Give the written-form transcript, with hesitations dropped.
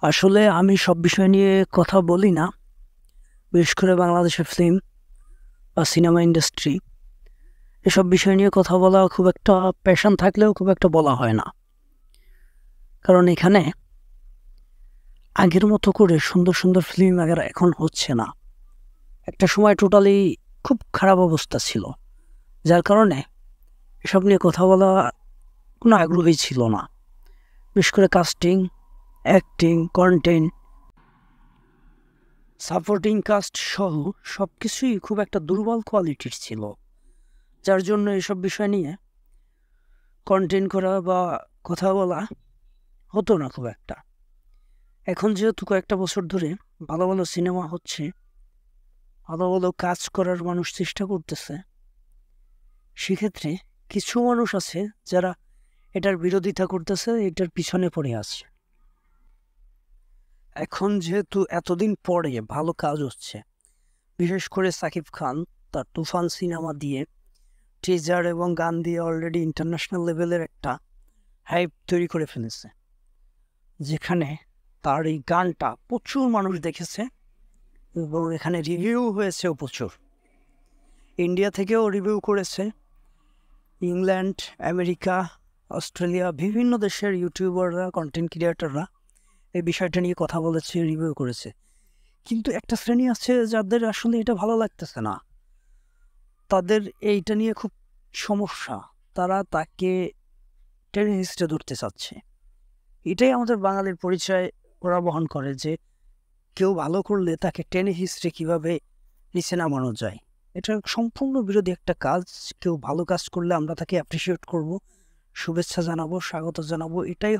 আসলে আমি সব বিষয় নিয়ে কথা বলি না। বিশেষ করে বাংলাদেশের ফিল্ম বা সিনেমা ইন্ডাস্ট্রি এসব বিষয় নিয়ে কথা বলা খুব একটা প্যাশন থাকলেও খুব একটা বলা হয় না। কারণ এখানে আগের মতো করে সুন্দর সুন্দর ফিল্ম এখন হচ্ছে না। একটা সময় টোটালি খুব খারাপ অবস্থা ছিল, যার কারণে এসব নিয়ে কথা বলা কোনো আগ্রহী ছিল না। বিশেষ করে casting, acting, content, supporting cast সহ সব কিছুই খুব একটা দুর্বল কোয়ালিটির ছিল, যার জন্য এসব বিষয় নিয়ে কন্টেন্ট করা বা কথা বলা হতো না খুব একটা। এখন যেহেতু কয়েকটা বছর ধরে ভালো ভালো সিনেমা হচ্ছে, ভালো ভালো কাজ করার মানুষ চেষ্টা করতেছে, সেক্ষেত্রে কিছু মানুষ আছে যারা এটার বিরোধিতা করতেছে, এটার পিছনে পড়ে আছে। এখন যেহেতু এতদিন পরে ভালো কাজ হচ্ছে, বিশেষ করে সাকিব খান তার তুফান সিনেমা দিয়ে টিজার এবং গান দিয়ে অলরেডি ইন্টারন্যাশনাল লেভেলের একটা হাইপ তৈরি করে ফেলেছে, যেখানে তার এই গানটা প্রচুর মানুষ দেখেছে এবং এখানে রিভিউ হয়েছেও প্রচুর। ইন্ডিয়া থেকেও রিভিউ করেছে, ইংল্যান্ড, আমেরিকা, অস্ট্রেলিয়া, বিভিন্ন দেশের ইউটিউবাররা, কন্টেন্ট ক্রিয়েটররা এই বিষয়টা নিয়ে কথা বলেছে, রিভিউ করেছে। কিন্তু একটা শ্রেণী আছে যাদের আসলে এটা ভালো লাগতেছে না, তাদের এইটা নিয়ে খুব সমস্যা। তারা তাকে টেনে হিস্ট্রে ধরতে চাচ্ছে। এটাই আমাদের বাঙালির পরিচয়। ওরা বহন করে যে কেউ ভালো করলে তাকে টেনে হিস্ট্রে কীভাবে নিচে নামানো যায়। এটা সম্পূর্ণ বিরোধী একটা কাজ। কেউ ভালো কাজ করলে আমরা তাকে অ্যাপ্রিসিয়েট করব, শুভেচ্ছা জানাবো, স্বাগত জানাবো, এটাই